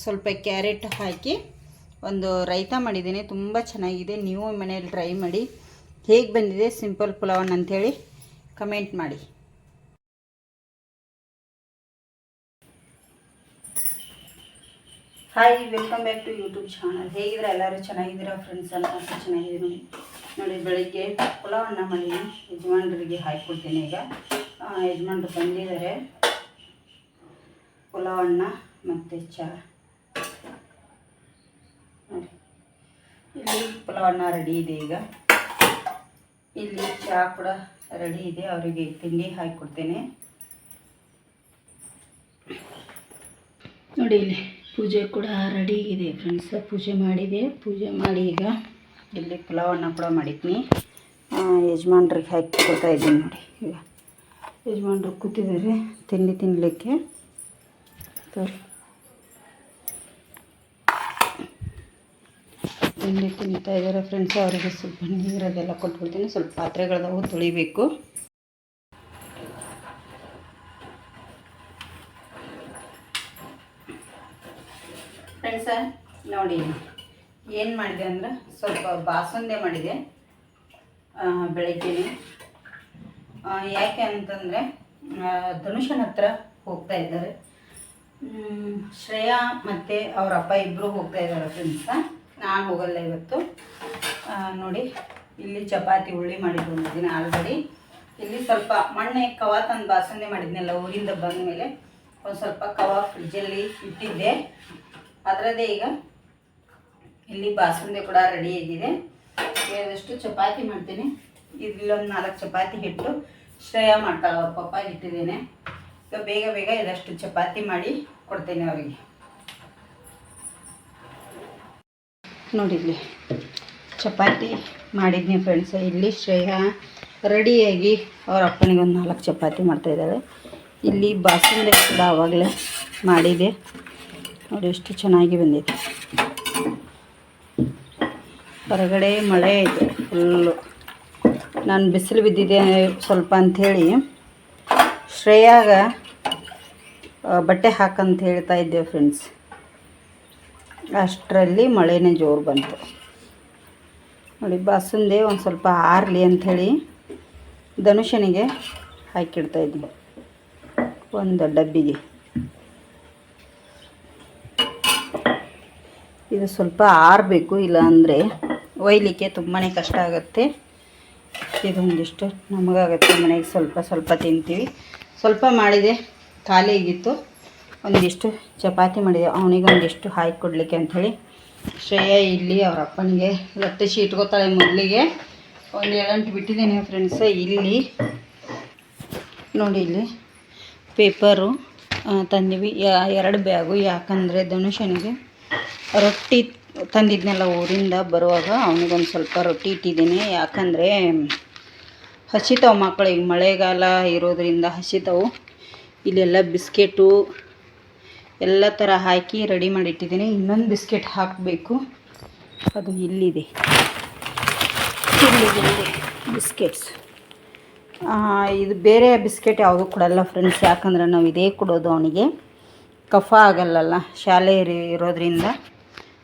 ಸ್ವಲ್ಪ ಕ್ಯಾರೆಟ್ ಹಾಕಿ ಒಂದು ರೈತ ಮಾಡಿದ್ದೀನಿ. ತುಂಬ ಚೆನ್ನಾಗಿದೆ. ನೀವು ಮನೆಯಲ್ಲಿ ಟ್ರೈ ಮಾಡಿ. ಹೇಗೆ ಬಂದಿದೆ ಸಿಂಪಲ್ ಪುಲಾವ್ ಅಂಥೇಳಿ ಕಮೆಂಟ್ ಮಾಡಿ. Hi, welcome back to YouTube channel. ಹೇಗಿದ್ರೆ ಎಲ್ಲರೂ ಚೆನ್ನಾಗಿದ್ದೀರಾ ಫ್ರೆಂಡ್ಸ್? ಅಂತ ಚೆನ್ನಾಗಿದ್ದೀನಿ ನೋಡಿ. ಬೆಳಗ್ಗೆ ಪುಲಾವ್ ಅನ್ನ ಮಾಡೀನಿ. ಯಜಮಾನ್ರಿಗೆ ಹಾಕಿಕೊಡ್ತೀನಿ. ಈಗ ಯಜಮಾನ್ರು ಬಂದಿದ್ದಾರೆ. ಪುಲಾವ್ ಅನ್ನ ಮತ್ತು ಚಹಾ ನೋಡಿ. ಇಲ್ಲಿ ಪುಲಾವ್ ಅನ್ನ ರೆಡಿ ಇದೆ. ಈಗ ಇಲ್ಲಿ ಚಹಾ ಕೂಡ ರೆಡಿ ಇದೆ. ಅವರಿಗೆ ತಿಂಡಿ ಹಾಕಿಕೊಡ್ತೇನೆ ನೋಡಿ. ಇಲ್ಲಿ ಪೂಜೆ ಕೂಡ ರೆಡಿ ಇದೆ ಫ್ರೆಂಡ್ಸ್. ಪೂಜೆ ಮಾಡಿದೆ. ಪೂಜೆ ಮಾಡಿ ಈಗ ಇಲ್ಲಿ ಪುಲಾವ್ ಅನ್ನ ಕೂಡ ಮಾಡಿದ್ದೀನಿ. ಯಜಮಾನ್ರಿಗೆ ಹಾಕಿ ಕೊಡ್ತಾ ಇದ್ದೀನಿ ನೋಡಿ. ಈಗ ಯಜಮಾನ್ರು ಕೂತಿದ್ದಾರೆ ತಿಂಡಿ ತಿನ್ನಲಿಕ್ಕೆ. ತಿಂಡಿ ತಿಂತಾ ಇದ್ದಾರೆ ಫ್ರೆಂಡ್ಸ್. ಅವರಿಗೆ ಸ್ವಲ್ಪ ನೀರದೆಲ್ಲ ಕೊಟ್ಬಿಡ್ತೀನಿ. ಸ್ವಲ್ಪ ಪಾತ್ರೆಗಳದಾವು ತೊಳಿಬೇಕು. ಫ್ರೆಂಡ್ಸ ನೋಡಿ, ಏನು ಮಾಡಿದೆ ಅಂದ್ರೆ ಸ್ವಲ್ಪ ಬಾಸುಂದೆ ಮಾಡಿದೆ ಬೆಳಗ್ಗೆನೆ. ಯಾಕೆ ಅಂತಂದರೆ ಧನುಷನ ಹತ್ರ ಹೋಗ್ತಾ ಇದ್ದಾರೆ. ಶ್ರೇಯಾ ಮತ್ತು ಅವ್ರ ಅಪ್ಪ ಇಬ್ಬರು ಹೋಗ್ತಾ ಇದ್ದಾರೆ ಫ್ರೆಂಡ್ಸ. ನಾನು ಹೋಗಲ್ಲ ಇವತ್ತು. ನೋಡಿ, ಇಲ್ಲಿ ಚಪಾತಿ ಉಳ್ಳಿ ಮಾಡಿಕೊಂಡಿದ್ದೀನಿ ಆಲ್ರೆಡಿ. ಇಲ್ಲಿ ಸ್ವಲ್ಪ ಮೊನ್ನೆ ಕವ ತಂದು ಬಾಸುಂದೆ ಮಾಡಿದ್ನಲ್ಲ ಊರಿಂದ ಬಂದ ಮೇಲೆ ಒಂದು ಸ್ವಲ್ಪ ಕವ ಫ್ರಿಜ್ಜಲ್ಲಿ ಇಟ್ಟಿದ್ದೆ. ಅದರದ್ದೇ ಈಗ ಇಲ್ಲಿ ಬಾಸುಂದೆ ಕೂಡ ರೆಡಿ ಆಗಿದೆ. ಇದಷ್ಟು ಚಪಾತಿ ಮಾಡ್ತೀನಿ. ಇಲ್ಲೊಂದು 4 ಚಪಾತಿ ಹಿಟ್ಟು ಶ್ರೇಯಾ ಮಾಡ್ತಾಳೆ. ಅವ್ರ ಪಪ್ಪ ಇಟ್ಟಿದ್ದೇನೆ. ಈಗ ಬೇಗ ಬೇಗ ಇದಷ್ಟು ಚಪಾತಿ ಮಾಡಿ ಕೊಡ್ತೇನೆ ಅವರಿಗೆ. ನೋಡಿ, ಇಲ್ಲಿ ಚಪಾತಿ ಮಾಡಿದ್ನಿ ಫ್ರೆಂಡ್ಸ್. ಇಲ್ಲಿ ಶ್ರೇಯಾ ರೆಡಿಯಾಗಿ ಅವ್ರ ಅಪ್ಪನಿಗೆ ಒಂದು 4 ಚಪಾತಿ ಮಾಡ್ತಾಯಿದ್ದಾಳೆ. ಇಲ್ಲಿ ಬಾಸುಂದೆ ಕೂಡ ಆವಾಗಲೇ ಮಾಡಿದೆ ನೋಡಿ. ಎಷ್ಟು ಚೆನ್ನಾಗಿ ಬಂದಿದೆ. ಹೊರಗಡೆ ಮಳೆ ಇದೆ ಫುಲ್ಲು. ನಾನು ಬಿಸಿಲು ಬಿದ್ದಿದೆ ಸ್ವಲ್ಪ ಅಂಥೇಳಿ ಶ್ರೇಯಾಗ ಬಟ್ಟೆ ಹಾಕಂತ ಹೇಳ್ತಾ ಇದ್ದೆ ಫ್ರೆಂಡ್ಸ್. ಅಷ್ಟರಲ್ಲಿ ಮಳೆನೇ ಜೋರು ಬಂತು ನೋಡಿ. ಬಾಸುಂದೆ ಒಂದು ಸ್ವಲ್ಪ ಆರಲಿ ಅಂಥೇಳಿ ಧನುಷನಿಗೆ ಹಾಕಿಡ್ತಾಯಿದ್ದೀನಿ ಒಂದು ಡಬ್ಬಿಗೆ. ಇದು ಸ್ವಲ್ಪ ಆರಬೇಕು, ಇಲ್ಲ ಅಂದರೆ ಒಯ್ಲಿಕ್ಕೆ ತುಂಬಾ ಕಷ್ಟ ಆಗುತ್ತೆ. ಇದೊಂದಿಷ್ಟು ನಮಗಾಗುತ್ತೆ. ಮನೆಗೆ ಸ್ವಲ್ಪ ಸ್ವಲ್ಪ ತಿಂತೀವಿ. ಸ್ವಲ್ಪ ಮಾಡಿದೆ, ಖಾಲಿ ಆಗಿತ್ತು. ಒಂದಿಷ್ಟು ಚಪಾತಿ ಮಾಡಿದೆ. ಅವನಿಗೊಂದಿಷ್ಟು ಹಾಕಿ ಕೊಡಲಿಕ್ಕೆ ಅಂಥೇಳಿ ಶ್ರೇಯಾ ಇಲ್ಲಿ ಅವ್ರ ಅಪ್ಪನಿಗೆ ಲಟ್ಟಿಸಿ ಇಟ್ಕೋತಾಳೆ. ಮೊದಲಿಗೆ ಒಂದು 7 ಗಂಟೆ ಬಿಟ್ಟಿದ್ದೇನೆ ಫ್ರೆಂಡ್ಸ. ಇಲ್ಲಿ ನೋಡಿ, ಇಲ್ಲಿ ಪೇಪರು ತಂದೀವಿ 2 ಬ್ಯಾಗು. ಯಾಕಂದರೆ ಧನುಷನಿಗೆ ರೊಟ್ಟಿ ತಂದಿದ್ನೆಲ್ಲ ಊರಿಂದ ಬರುವಾಗ ಅವನಿಗೊಂದು ಸ್ವಲ್ಪ ರೊಟ್ಟಿ ಇಟ್ಟಿದ್ದೀನಿ. ಯಾಕಂದರೆ ಹಸಿತಾವು ಮಕ್ಕಳಿಗೆ, ಮಳೆಗಾಲ ಇರೋದರಿಂದ ಹಸಿತಾವು. ಇಲ್ಲೆಲ್ಲ ಬಿಸ್ಕೆಟು ಎಲ್ಲ ಥರ ಹಾಕಿ ರೆಡಿ ಮಾಡಿಟ್ಟಿದ್ದೀನಿ. ಇನ್ನೊಂದು ಬಿಸ್ಕೆಟ್ ಹಾಕಬೇಕು, ಅದು ಇಲ್ಲಿದೆ. ಬಿಸ್ಕೆಟ್ಸ್ ಇದು ಬೇರೆ ಬಿಸ್ಕೆಟ್ ಯಾವುದೂ ಕೊಡಲ್ಲ ಫ್ರೆಂಡ್ಸ್. ಯಾಕಂದರೆ ನಾವು ಇದೇ ಕೊಡೋದು. ಅವನಿಗೆ ಕಫ ಆಗಲ್ಲಲ್ಲ ಶಾಲೆ ಇರೋದ್ರಿಂದ.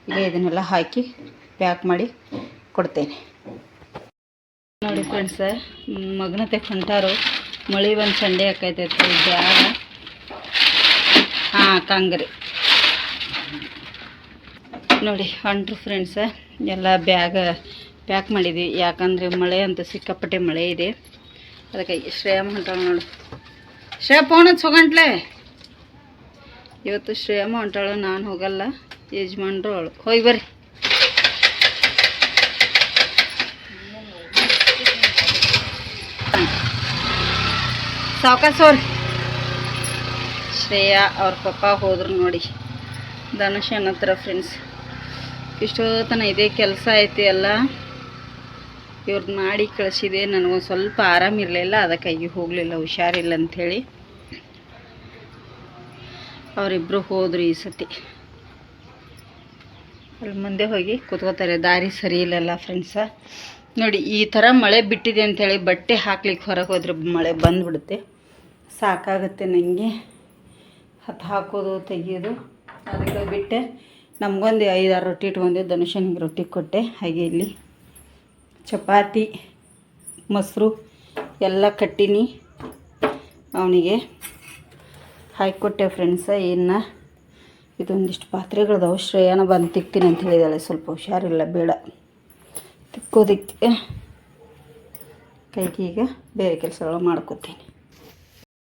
ಈಗ ಇದನ್ನೆಲ್ಲ ಹಾಕಿ ಪ್ಯಾಕ್ ಮಾಡಿ ಕೊಡ್ತೇನೆ ನೋಡಿ ಫ್ರೆಂಡ್ಸ. ಮಗನತೆ ಹೊಂಟಾರು. ಮಳೆ ಒಂದು ಸಂಡೆ ಹಾಕೈತೈತೆ ಬ್ಯಾಗ. ಕಾಂಗ್ರಿ ನೋಡಿ ಹೊಂಟ್ರು ಫ್ರೆಂಡ್ಸ. ಎಲ್ಲ ಬ್ಯಾಗ ಪ್ಯಾಕ್ ಮಾಡಿದ್ವಿ. ಯಾಕಂದರೆ ಮಳೆ ಅಂತೂ ಸಿಕ್ಕಾಪಟ್ಟೆ ಮಳೆ ಇದೆ. ಅದಕ್ಕೆ ಶ್ರೇಯಾ ಹೊಂಟಾಳ ನೋಡು. ಶ್ರೇಯಾ ಫೋನ್ ಹಚ್ಚಿ ಹೋಗಂಟ್ಲೆ. ಇವತ್ತು ಶ್ರೇಯಮ್ಮ ಹೊಂಟಾಳು, ನಾನು ಹೋಗಲ್ಲ. ಯಜಮಾನ್ರು ಅವಳು. ಹೋಗಿ ಬರ್ರಿ. ಸಾವ್ಕಾಸವ್ರಿ. ಶ್ರೇಯಾ ಅವ್ರ ಪಪ್ಪ ಹೋದ್ರು ನೋಡಿ ಧನುಷನ್ ಹತ್ರ ಫ್ರೆಂಡ್ಸ್. ಇಷ್ಟೊತ್ತನ ಇದೇ ಕೆಲಸ ಐತಿ ಎಲ್ಲ. ಇವ್ರದ್ದು ಮಾಡಿ ಕಳಿಸಿದೆ. ನನಗೊಂದು ಸ್ವಲ್ಪ ಆರಾಮಿರಲಿಲ್ಲ, ಅದಕ್ಕಾಗಿ ಹೋಗಲಿಲ್ಲ, ಹುಷಾರಿಲ್ಲ ಅಂಥೇಳಿ. ಅವರಿಬ್ಬರು ಹೋದರು ಈ ಸತಿ. ಅಲ್ಲಿ ಮುಂದೆ ಹೋಗಿ ಕೂತ್ಕೋತಾರೆ. ದಾರಿ ಸರಿ ಇಲ್ಲಲ್ಲ ಫ್ರೆಂಡ್ಸ. ನೋಡಿ, ಈ ಥರ ಮಳೆ ಬಿಟ್ಟಿದೆ ಅಂಥೇಳಿ ಬಟ್ಟೆ ಹಾಕ್ಲಿಕ್ಕೆ ಹೊರಗೆ ಹೋದ್ರೆ ಮಳೆ ಬಂದುಬಿಡುತ್ತೆ. ಸಾಕಾಗುತ್ತೆ ನನಗೆ. ಹಾಕೋದು ತೆಗಿಯೋದು. ಅದಕ್ಕೆ ಬಿಟ್ಟು ನಮಗೊಂದು 5-6 ರೊಟ್ಟಿ ಇಟ್ಕೊಂಡೆ. ಧನುಷನಿಗೆ ರೊಟ್ಟಿ ಕೊಟ್ಟೆ. ಹಾಗೆ ಇಲ್ಲಿ ಚಪಾತಿ ಮೊಸರು ಎಲ್ಲ ಕಟ್ಟಿನಿ ಅವನಿಗೆ ಹಾಕಿಕೊಟ್ಟೆ ಫ್ರೆಂಡ್ಸ. ಇನ್ನು ಇದೊಂದಿಷ್ಟು ಪಾತ್ರೆಗಳದಾವೆ. ಶ್ರೇಯಾನ ಬಂದು ತಿಕ್ತೀನಿ ಅಂತ ಹೇಳಿದಾಳೆ. ಸ್ವಲ್ಪ ಹುಷಾರಿಲ್ಲ, ಬೇಡ ತಿಕ್ಕೋದಕ್ಕೆ. ಕೈಗೆ ಈಗ ಬೇರೆ ಕೆಲಸಗಳು ಮಾಡ್ಕೋತೀನಿ.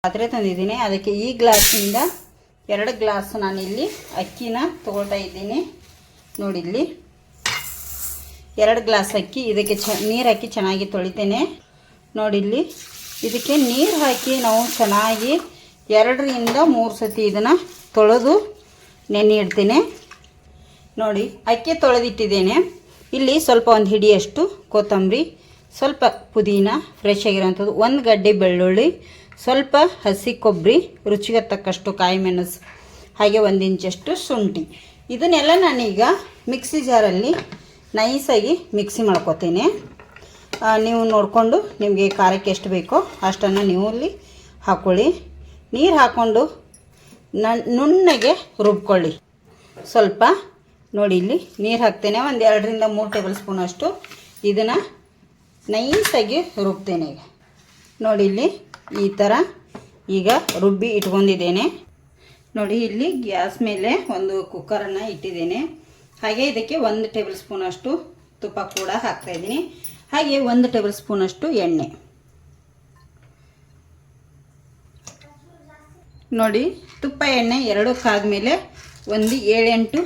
ಪಾತ್ರೆ ತಂದಿದ್ದೀನಿ. ಅದಕ್ಕೆ ಈ ಗ್ಲಾಸಿಂದ 2 ಗ್ಲಾಸ್ ನಾನಿಲ್ಲಿ ಅಕ್ಕಿನ ತೊಗೊಳ್ತಾ ಇದ್ದೀನಿ. ನೋಡಿಲ್ಲಿ 2 ಗ್ಲಾಸ್ ಅಕ್ಕಿ. ಇದಕ್ಕೆ ನೀರು ಹಾಕಿ ಚೆನ್ನಾಗಿ ತೊಳಿತೇನೆ. ನೋಡಿಲ್ಲಿ ಇದಕ್ಕೆ ನೀರು ಹಾಕಿ ನಾವು ಚೆನ್ನಾಗಿ 2ರಿಂದ 3 ಸತಿ ಇದನ್ನು ತೊಳೆದು ನೆನೆ ಇಡ್ತೀನಿ. ನೋಡಿ ಅಕ್ಕಿ ತೊಳೆದಿಟ್ಟಿದ್ದೇನೆ. ಇಲ್ಲಿ ಸ್ವಲ್ಪ ಒಂದು ಹಿಡಿಯಷ್ಟು ಕೊತ್ತಂಬರಿ, ಸ್ವಲ್ಪ ಪುದೀನ ಫ್ರೆಶ್ ಆಗಿರೋಂಥದ್ದು, 1 ಗಡ್ಡೆ ಬೆಳ್ಳುಳ್ಳಿ, ಸ್ವಲ್ಪ ಹಸಿ ಕೊಬ್ಬರಿ, ರುಚಿಗೆ ತಕ್ಕಷ್ಟು ಕಾಯಿ ಮೆಣಸು, ಹಾಗೆ 1 ಇಂಚಷ್ಟು ಶುಂಠಿ. ಇದನ್ನೆಲ್ಲ ನಾನೀಗ ಮಿಕ್ಸಿ ಜಾರಲ್ಲಿ ನೈಸಾಗಿ ಮಿಕ್ಸಿ ಮಾಡ್ಕೋತೀನಿ. ನೀವು ನೋಡಿಕೊಂಡು ನಿಮಗೆ ಖಾರಕ್ಕೆ ಎಷ್ಟು ಬೇಕೋ ಅಷ್ಟನ್ನು ನೀವು ಅಲ್ಲಿ ಹಾಕ್ಕೊಳ್ಳಿ. ನೀರು ಹಾಕ್ಕೊಂಡು ನುಣ್ಣಗೆ ರುಬ್ಕೊಳ್ಳಿ. ಸ್ವಲ್ಪ ನೋಡಿ ಇಲ್ಲಿ ನೀರು ಹಾಕ್ತೇನೆ. ಒಂದು 2ರಿಂದ 3 ಟೇಬಲ್ ಸ್ಪೂನ್ ಅಷ್ಟು ಇದನ್ನು ನೈಸಾಗಿ ರುಬ್ತೇನೆ. ಈಗ ನೋಡಿ ಇಲ್ಲಿ ಈ ಥರ ಈಗ ರುಬ್ಬಿ ಇಟ್ಕೊಂಡಿದ್ದೇನೆ. ನೋಡಿ ಇಲ್ಲಿ ಗ್ಯಾಸ್ ಮೇಲೆ ಒಂದು ಕುಕ್ಕರನ್ನು ಇಟ್ಟಿದ್ದೇನೆ. ಹಾಗೆ ಇದಕ್ಕೆ 1 ಟೇಬಲ್ ಸ್ಪೂನ್ ಅಷ್ಟು ತುಪ್ಪ ಕೂಡ ಹಾಕ್ತಾಯಿದ್ದೀನಿ. ಹಾಗೆ 1 ಟೇಬಲ್ ಸ್ಪೂನ್ ಅಷ್ಟು ಎಣ್ಣೆ. ನೋಡಿ ತುಪ್ಪ ಎಣ್ಣೆ 2 ಕಾದ್ಮೇಲೆ ಒಂದು 7-8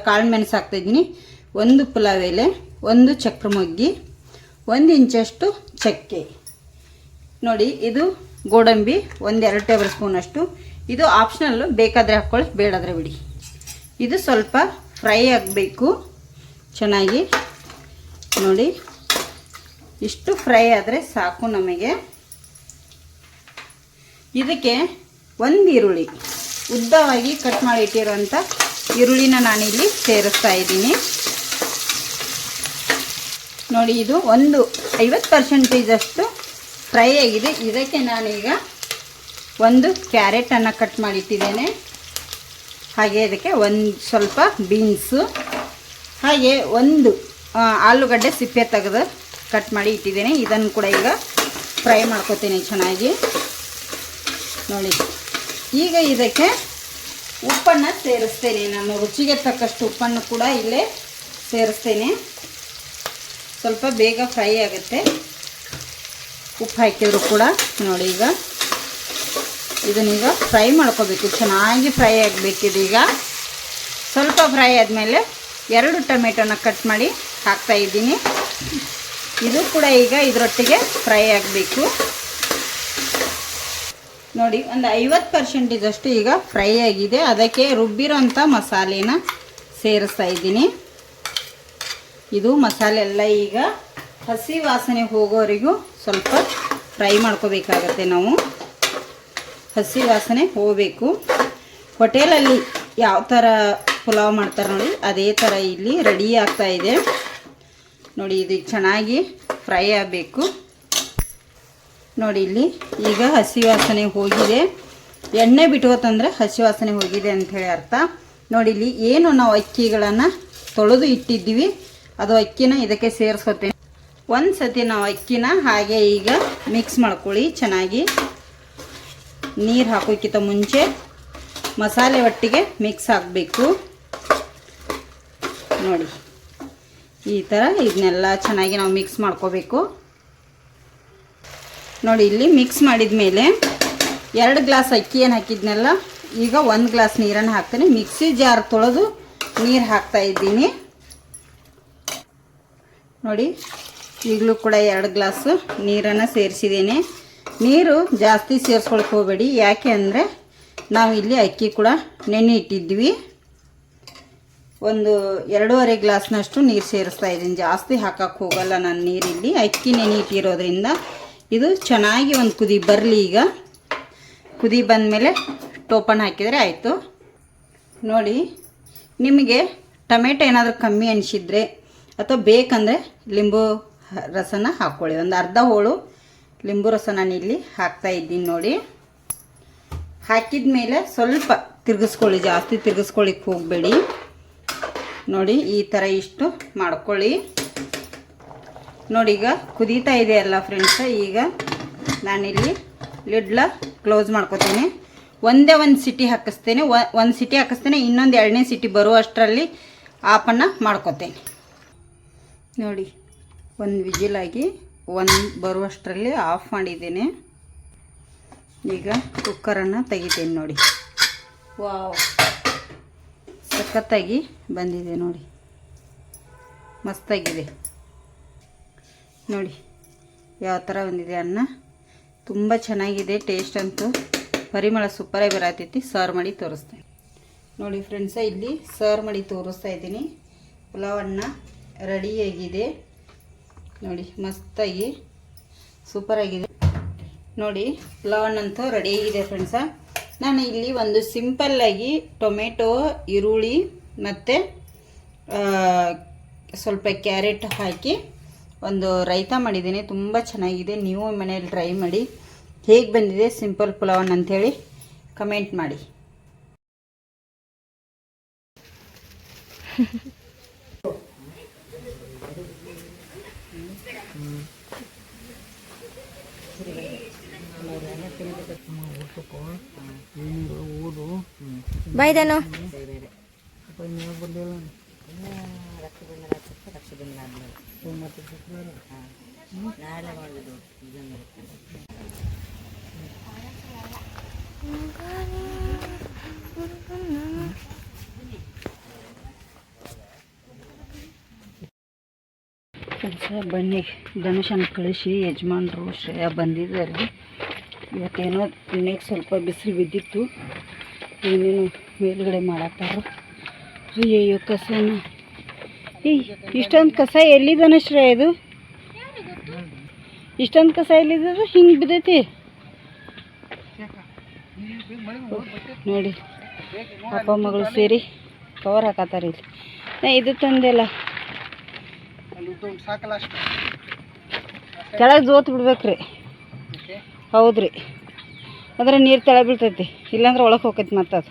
ಕಾಳು ಮೆಣಸು ಹಾಕ್ತಾಯಿದ್ದೀನಿ, 1 ಪುಲಾವ್ ಎಲೆ, 1 ಚಕ್ರ ಮೊಗ್ಗಿ, 1 ಇಂಚಷ್ಟು ಚಕ್ಕೆ. ನೋಡಿ ಇದು ಗೋಡಂಬಿ 1-2 ಟೇಬಲ್ ಸ್ಪೂನ್ ಅಷ್ಟು. ಇದು ಆಪ್ಷನಲ್ಲು, ಬೇಕಾದರೆ ಹಾಕ್ಕೊಳ್ಳಿ, ಬೇಡಾದರೆ ಬಿಡಿ. ಇದು ಸ್ವಲ್ಪ ಫ್ರೈ ಆಗಬೇಕು ಚೆನ್ನಾಗಿ. ನೋಡಿ ಇಷ್ಟು ಫ್ರೈ ಆದರೆ ಸಾಕು ನಮಗೆ. ಇದಕ್ಕೆ 1 ಈರುಳ್ಳಿ, ಉದ್ದವಾಗಿ ಕಟ್ ಮಾಡಿ ಇಟ್ಟಿರುವಂಥ ಈರುಳ್ಳಿನ ನಾನಿಲ್ಲಿ ಸೇರಿಸ್ತಾ ಇದ್ದೀನಿ. ನೋಡಿ ಇದು 50% ಅಷ್ಟು ಫ್ರೈ ಆಗಿದೆ. ಇದಕ್ಕೆ ನಾನೀಗ 1 ಕ್ಯಾರೆಟನ್ನು ಕಟ್ ಮಾಡಿ ಇಟ್ಟಿದ್ದೇನೆ. ಹಾಗೆ ಇದಕ್ಕೆ ಸ್ವಲ್ಪ ಬೀನ್ಸು, ಹಾಗೆ 1 ಆಲೂಗಡ್ಡೆ ಸಿಪ್ಪೆ ತೆಗೆದು ಕಟ್ ಮಾಡಿ ಇಟ್ಟಿದ್ದೇನೆ. ಇದನ್ನು ಕೂಡ ಈಗ ಫ್ರೈ ಮಾಡ್ಕೊತೀನಿ ಚೆನ್ನಾಗಿ. ನೋಡಿ ಈಗ ಇದಕ್ಕೆ ಉಪ್ಪನ್ನು ಸೇರಿಸ್ತೇನೆ. ನಾನು ರುಚಿಗೆ ತಕ್ಕಷ್ಟು ಉಪ್ಪನ್ನು ಕೂಡ ಇಲ್ಲೇ ಸೇರಿಸ್ತೇನೆ. ಸ್ವಲ್ಪ ಬೇಗ ಫ್ರೈ ಆಗುತ್ತೆ ಉಪ್ಪು ಹಾಕಿದ್ರು ಕೂಡ. ನೋಡಿ ಈಗ ಇದನ್ನೀಗ ಫ್ರೈ ಮಾಡ್ಕೋಬೇಕು, ಚೆನ್ನಾಗಿ ಫ್ರೈ ಆಗಬೇಕಿದೀಗ. ಸ್ವಲ್ಪ ಫ್ರೈ ಆದಮೇಲೆ 2 ಟೊಮೆಟೊನ ಕಟ್ ಮಾಡಿ ಹಾಕ್ತಾಯಿದ್ದೀನಿ. ಇದು ಕೂಡ ಈಗ ಇದರೊಟ್ಟಿಗೆ ಫ್ರೈ ಆಗಬೇಕು. ನೋಡಿ ಒಂದು 50% ಅಷ್ಟು ಈಗ ಫ್ರೈ ಆಗಿದೆ. ಅದಕ್ಕೆ ರುಬ್ಬಿರೋಂಥ ಮಸಾಲೆನ ಸೇರಿಸ್ತಾ ಇದ್ದೀನಿ. ಇದು ಮಸಾಲೆ ಎಲ್ಲ ಈಗ ಹಸಿ ವಾಸನೆ ಹೋಗೋವರೆಗೂ ಸ್ವಲ್ಪ ಫ್ರೈ ಮಾಡ್ಕೋಬೇಕಾಗತ್ತೆ. ನಾವು ಹಸಿ ವಾಸನೆ ಹೋಗಬೇಕು. ಹೋಟೆಲಲ್ಲಿ ಯಾವ ಥರ ಪುಲಾವ್ ಮಾಡ್ತಾರೆ ನೋಡಿ, ಅದೇ ಥರ ಇಲ್ಲಿ ರೆಡಿ ಆಗ್ತಾ ಇದೆ. ನೋಡಿ ಇದು ಚೆನ್ನಾಗಿ ಫ್ರೈ ಆಗಬೇಕು. ನೋಡಿ ಇಲ್ಲಿ ಈಗ ಹಸಿ ವಾಸನೆ ಹೋಗಿದೆ. ಎಣ್ಣೆ ಬಿಟ್ಕೋತಂದರೆ ಹಸಿ ವಾಸನೆ ಹೋಗಿದೆ ಅಂಥೇಳಿ ಅರ್ಥ. ನೋಡಿ ಇಲ್ಲಿ ಏನು ನಾವು ಅಕ್ಕಿಗಳನ್ನು ತೊಳೆದು ಇಟ್ಟಿದ್ದೀವಿ ಅದು ಅಕ್ಕಿನ ಇದಕ್ಕೆ ಸೇರಿಸ್ಕೊತೀನಿ. 1 ಸತಿ ನಾವು ಅಕ್ಕಿನ ಹಾಗೆ ಈಗ ಮಿಕ್ಸ್ ಮಾಡ್ಕೊಳ್ಳಿ ಚೆನ್ನಾಗಿ. ನೀರು ಹಾಕೋಕ್ಕಿಂತ ಮುಂಚೆ ಮಸಾಲೆ ಒಟ್ಟಿಗೆ ಮಿಕ್ಸ್ ಆಗಬೇಕು. ನೋಡಿ ಈ ಥರ ಇದನ್ನೆಲ್ಲ ಚೆನ್ನಾಗಿ ನಾವು ಮಿಕ್ಸ್ ಮಾಡ್ಕೋಬೇಕು. ನೋಡಿ ಇಲ್ಲಿ ಮಿಕ್ಸ್ ಮಾಡಿದ ಮೇಲೆ 2 ಗ್ಲಾಸ್ ಅಕ್ಕಿ ಏನು ಹಾಕಿದ್ನೆಲ್ಲ ಈಗ 1 ಗ್ಲಾಸ್ ನೀರನ್ನು ಹಾಕ್ತೀನಿ. ಮಿಕ್ಸಿ ಜಾರ್ ತೊಳೆದು ನೀರು ಹಾಕ್ತಾ ಇದ್ದೀನಿ. ನೋಡಿ ಈಗಲೂ ಕೂಡ 2 ಗ್ಲಾಸ್ ನೀರನ್ನು ಸೇರಿಸಿದ್ದೇನೆ. ನೀರು ಜಾಸ್ತಿ ಸೇರಿಸ್ಕೊಳಕ್ಕೆ ಹೋಗಬೇಡಿ, ಯಾಕೆ ಅಂದರೆ ನಾವು ಇಲ್ಲಿ ಅಕ್ಕಿ ಕೂಡ ನೆನೆ ಇಟ್ಟಿದ್ವಿ. 2.5 ಗ್ಲಾಸ್ನಷ್ಟು ನೀರು ಸೇರಿಸ್ತಾ ಇದ್ದೀನಿ. ಜಾಸ್ತಿ ಹಾಕಕ್ಕೆ ಹೋಗಲ್ಲ ನಾನು ನೀರಿಲ್ಲಿ, ಅಕ್ಕಿ ನೆನೆ ಇಟ್ಟಿರೋದ್ರಿಂದ. ಇದು ಚೆನ್ನಾಗಿ ಒಂದು ಕುದಿ ಬರಲಿ. ಈಗ ಕುದಿ ಬಂದಮೇಲೆ ಟೋಪನ್ ಹಾಕಿದರೆ ಆಯಿತು. ನೋಡಿ ನಿಮಗೆ ಟೊಮೆಟೊ ಏನಾದರೂ ಕಮ್ಮಿ ಅನಿಸಿದರೆ ಅಥವಾ ಬೇಕಂದರೆ ಲಿಂಬು ರಸನ ಹಾಕ್ಕೊಳ್ಳಿ. ಒಂದು ಅರ್ಧ ಹೋಳು ಲಿಂಬು ರಸ ನಾನು ಇಲ್ಲಿ ಹಾಕ್ತಾಯಿದ್ದೀನಿ. ನೋಡಿ ಹಾಕಿದ ಮೇಲೆ ಸ್ವಲ್ಪ ತಿರ್ಗಿಸ್ಕೊಳ್ಳಿ, ಜಾಸ್ತಿ ತಿರ್ಗಿಸ್ಕೊಳ್ಳಿಕ್ಕೆ ಹೋಗಬೇಡಿ. ನೋಡಿ ಈ ಥರ ಇಷ್ಟು ಮಾಡ್ಕೊಳ್ಳಿ. ನೋಡಿ ಈಗ ಕುದೀತಾ ಇದೆ ಅಲ್ಲ ಫ್ರೆಂಡ್ಸ್. ಈಗ ನಾನಿಲ್ಲಿ ಲಿಡ್ಲ ಕ್ಲೋಸ್ ಮಾಡ್ಕೊತೀನಿ. ಒಂದೇ ಒಂದು ಸಿಟಿ ಹಾಕಿಸ್ತೇನೆ, ಒಂದು ಸಿಟಿ ಹಾಕಿಸ್ತೇನೆ. ಇನ್ನೊಂದು 2ನೇ ಸಿಟಿ ಬರುವಷ್ಟರಲ್ಲಿ ಆಫನ್ನು ಮಾಡ್ಕೊತೇನೆ. ನೋಡಿ ಒಂದು ವಿಜಿಲಾಗಿ ಒಂದು ಬರುವಷ್ಟರಲ್ಲಿ ಆಫ್ ಮಾಡಿದ್ದೇನೆ. ಈಗ ಕುಕ್ಕರನ್ನು ತೆಗಿತೇನೆ. ನೋಡಿ ವಾವ್, ಸಖತ್ತಾಗಿ ಬಂದಿದೆ ನೋಡಿ, ಮಸ್ತಾಗಿದೆ ನೋಡಿ ಯಾವ ಥರ ಬಂದಿದೆ ಅನ್ನ. ತುಂಬ ಚೆನ್ನಾಗಿದೆ, ಟೇಸ್ಟ್ ಅಂತೂ ಪರಿಮಳ ಸೂಪರಾಗಿ ಬರತೈತಿ. ಸರ್ವ್ ಮಾಡಿ ತೋರಿಸ್ತೇನೆ ನೋಡಿ ಫ್ರೆಂಡ್ಸ. ಇಲ್ಲಿ ಸರ್ವ್ ಮಾಡಿ ತೋರಿಸ್ತಾ ಇದ್ದೀನಿ. ಪುಲಾವನ್ನ ರೆಡಿಯಾಗಿದೆ ನೋಡಿ, ಮಸ್ತಾಗಿ ಸೂಪರಾಗಿದೆ ನೋಡಿ. ಪುಲಾವನ್ನಂತೂ ರೆಡಿಯಾಗಿದೆ ಫ್ರೆಂಡ್ಸ. ನಾನು ಇಲ್ಲಿ ಒಂದು ಸಿಂಪಲ್ಲಾಗಿ ಟೊಮೆಟೊ, ಈರುಳ್ಳಿ ಮತ್ತು ಸ್ವಲ್ಪ ಕ್ಯಾರೆಟ್ ಹಾಕಿ ಒಂದು ರೈತ ಮಾಡಿದ್ದೀನಿ. ತುಂಬ ಚೆನ್ನಾಗಿದೆ. ನೀವು ಮನೆಯಲ್ಲಿ ಟ್ರೈ ಮಾಡಿ. ಹೇಗೆ ಬಂದಿದೆ ಸಿಂಪಲ್ ಪುಲಾವನ್ನ ಅಂಥೇಳಿ ಕಮೆಂಟ್ ಮಾಡಿ. ಬಾಯ್ದಾನು ಬನ್ನಿ ಧನುಷನ ಕಳಿಸಿ ಯಜಮಾನ್ರು ಶ್ರೇಯ ಬಂದಿದ್ದಾರೆ. ಇವತ್ತೇನೋ ಇನ್ನೇನು ಸ್ವಲ್ಪ ಬಿಸಿಲು ಬಿದ್ದಿತ್ತು, ಏನೇನು ಮೇಲುಗಡೆ ಮಾಡತ್ತಾರ. ಅಯ್ಯಯ್ಯೋ ಕಸನ, ಇಷ್ಟೊಂದು ಕಸ ಎಲ್ಲಿದ್ದಾನೆ ಶ್ರೇಯ? ಇದು ಇಷ್ಟೊಂದು ಕಸ ಎಲ್ಲಿದ್ದದು? ಹಿಂಗೆ ಬಿದ್ದೈತಿ ನೋಡಿ. ಅಪ್ಪ ಮಗಳು ಸೇರಿ ಕವರ್ ಹಾಕತ್ತಾರ. ಇಲ್ಲಿ ನಾ ಇದು ತಂದೆಲ್ಲ ಕೆಳಗೆ ಜೋತ್ ಬಿಡ್ಬೇಕ್ರಿ. ಹೌದ್ರಿ, ಅದ್ರ ನೀರು ತೆಳ ಬೀಳ್ತೈತಿ, ಇಲ್ಲಾಂದ್ರೆ ಒಳಗೆ ಹೋಗೈತಿ. ಮತ್ತೆ ಅದು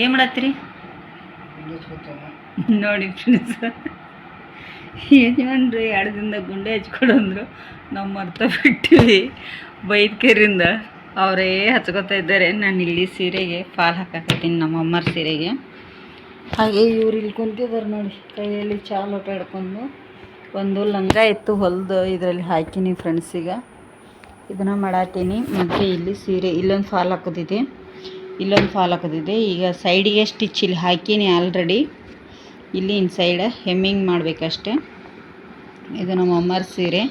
ಏನು ಮಾಡತ್ತೀರಿ ನೋಡಿ ಫ್ರೆಂಡ್ಸ್. ಯಜಮಾನ್ರು 2 ದಿನದಾಗ ಗುಂಡೆ ಹಚ್ಕೊಡಂದ್ರು, ನಾವು ಮರ್ತ ಬಿಟ್ಟಿವಿ ಬೈದ್ಕೇರಿಂದ. ಅವರೇ ಹಚ್ಕೋತಾ ಇದ್ದಾರೆ. ನಾನು ಇಲ್ಲಿ ಸೀರೆಗೆ ಫಾಲ್ ಹಾಕಾಕತ್ತೀನಿ, ನಮ್ಮ ಅಮ್ಮರ ಸೀರೆಗೆ. ಹಾಗೆ ಇವ್ರು ಇಲ್ಲಿ ಕುಂತಿದ್ದಾರೆ ನೋಡಿ, ಕೈಯಲ್ಲಿ ಚಾ ಲೋಟ ಹಿಡ್ಕೊಂಡು. ಒಂದು ಲಂಗ ಇತ್ತು ಹೊಲ್ದು, ಇದರಲ್ಲಿ ಹಾಕೀನಿ ಫ್ರೆಂಡ್ಸಿಗೆ. ಇದನ್ನು ಮಾಡತ್ತೀನಿ. ಮತ್ತು ಇಲ್ಲಿ ಸೀರೆ ಇಲ್ಲೊಂದು ಫಾಲ್ ಹಾಕೋದಿದೆ, ಇಲ್ಲೊಂದು ಫಾಲ್ ಹಾಕೋದಿದೆ. ಈಗ ಸೈಡಿಗೆ ಸ್ಟಿಚ್ ಇಲ್ಲಿ ಹಾಕೀನಿ ಆಲ್ರೆಡಿ. ಇಲ್ಲಿ ಇನ್ ಸೈಡ್ ಹೆಮ್ಮಿಂಗ್ ಮಾಡಬೇಕಷ್ಟೆ. ಇದು ನಮ್ಮ ಅಮ್ಮರ ಸೀರೆ.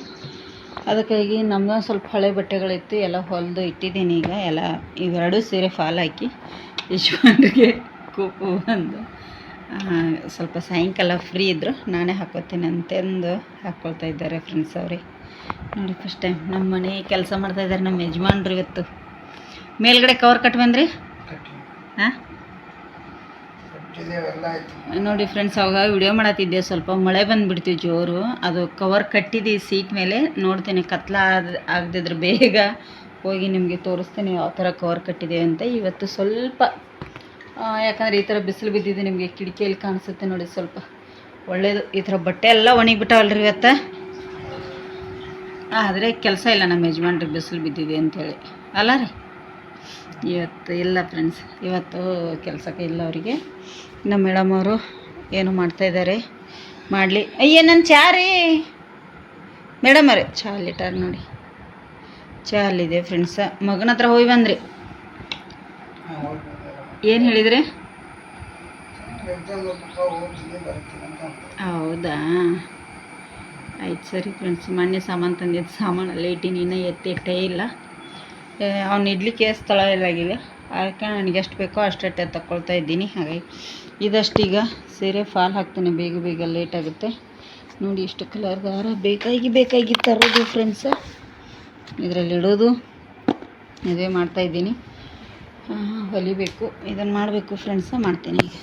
ಅದಕ್ಕಾಗಿ ನಮ್ಮದೊಂದು ಸ್ವಲ್ಪ ಹಳೆ ಬಟ್ಟೆಗಳಿತ್ತು, ಎಲ್ಲ ಹೊಲಿದು ಇಟ್ಟಿದ್ದೀನಿ. ಈಗ ಎಲ್ಲ ಇವೆರಡೂ ಸೀರೆ ಫಾಲ್ ಹಾಕಿ ಯಜಮಾನ್ರಿಗೆ ಕೋಪು ಬಂದು ಸ್ವಲ್ಪ ಸಾಯಂಕಾಲ ಫ್ರೀ ಇದ್ದರು, ನಾನೇ ಹಾಕೋತೀನಿ ಅಂತಂದು ಹಾಕ್ಕೊಳ್ತಾ ಇದ್ದಾರೆ ಫ್ರೆಂಡ್ಸ್ ಅವ್ರಿಗೆ. ನೋಡಿ ಫಸ್ಟ್ ಟೈಮ್ ನಮ್ಮ ಮನೆ ಕೆಲಸ ಮಾಡ್ತಾಯಿದ್ದಾರೆ ನಮ್ಮ ಯಜಮಾನ್ರು. ಇವತ್ತು ಮೇಲ್ಗಡೆ ಕವರ್ ಕಟ್ಬಂದ್ರಿ. ಹಾಂ ನೋಡಿ ಫ್ರೆಂಡ್ಸ್, ಅವಾಗ ವಿಡಿಯೋ ಮಾಡತ್ತಿದ್ದೆ, ಸ್ವಲ್ಪ ಮಳೆ ಬಂದುಬಿಡ್ತೀವಿ ಜೋರು. ಅದು ಕವರ್ ಕಟ್ಟಿದ್ದೀವಿ ಸೀಟ್ ಮೇಲೆ. ನೋಡ್ತೀನಿ ಕತ್ಲ ಆಗದಿದ್ರೆ ಬೇಗ ಹೋಗಿ ನಿಮಗೆ ತೋರಿಸ್ತೀನಿ ಯಾವ ಥರ ಕವರ್ ಕಟ್ಟಿದ್ದೀವಿ ಅಂತ. ಇವತ್ತು ಸ್ವಲ್ಪ ಯಾಕಂದರೆ ಈ ಥರ ಬಿಸಿಲು ಬಿದ್ದಿದೆ, ನಿಮಗೆ ಕಿಟಕಿಯಲ್ಲಿ ಕಾಣಿಸುತ್ತೆ ನೋಡಿ. ಸ್ವಲ್ಪ ಒಳ್ಳೆಯದು. ಈ ಥರ ಬಟ್ಟೆ ಎಲ್ಲ ಒಣಗಿಬಿಟ್ಟಾವಲ್ರಿ ಇವತ್ತು. ಆದರೆ ಕೆಲಸ ಇಲ್ಲ ನಮ್ಮ ಯಜಮಾನ್ರಿಗೆ, ಬಿಸಿಲು ಬಿದ್ದಿದೆ ಅಂಥೇಳಿ ಅಲ್ಲ ರೀ. ಇವತ್ತು ಇಲ್ಲ ಫ್ರೆಂಡ್ಸ್, ಇವತ್ತು ಕೆಲಸಕ್ಕೆ ಇಲ್ಲ ಅವರಿಗೆ. ನಮ್ಮ ಮೇಡಮ್ ಅವರು ಏನು ಮಾಡ್ತಾಯಿದ್ದಾರೆ ಮಾಡಲಿ. ಅಯ್ಯ ನನ್ನ ಚಾ ರೀ ಮೇಡಮ್ ಅವರೇ, ಚಾ ಲಿಟರ್ ನೋಡಿ, ಚಾ ಅಲ್ಲಿದೆ ಫ್ರೆಂಡ್ಸ. ಮಗನ ಹತ್ರ ಹೋಗಿ ಬಂದ್ರಿ. ಏನು ಹೇಳಿದ್ರಿ? ಹೌದಾ, ಆಯ್ತು ಸರಿ ಫ್ರೆಂಡ್ಸ್. ಮೊನ್ನೆ ಸಾಮಾನು ತಂದಿದ್ದು ಸಾಮಾನು ಅಲ್ಲೇ ಇಟ್ಟಿನಿ, ಇನ್ನೂ ಎತ್ತೇ ಇಲ್ಲ. ಅವ್ನು ಇಡ್ಲಿಕ್ಕೆ ಸ್ಥಳ ಇಲ್ಲಾಗಿದೆ, ಅದಕ್ಕೆ ನನಗೆ ಎಷ್ಟು ಬೇಕೋ ಅಷ್ಟೇ ತಗೊಳ್ತಾ ಇದ್ದೀನಿ. ಹಾಗಾಗಿ ಇದಷ್ಟೀಗ ಸೀರೆ ಫಾಲ್ ಹಾಕ್ತೀನಿ, ಬೇಗ ಬೇಗ ಲೇಟ್ ಆಗುತ್ತೆ ನೋಡಿ. ಇಷ್ಟು ಕಲರ್ ದಾರ ಬೇಕಾಗಿ ತರೋದು ಫ್ರೆಂಡ್ಸ, ಇದರಲ್ಲಿ ಇಡೋದು ಇದೇ ಮಾಡ್ತಾಯಿದ್ದೀನಿ. ಹೊಲಿಬೇಕು, ಇದನ್ನು ಮಾಡಬೇಕು ಫ್ರೆಂಡ್ಸ, ಮಾಡ್ತೀನಿ ಈಗ.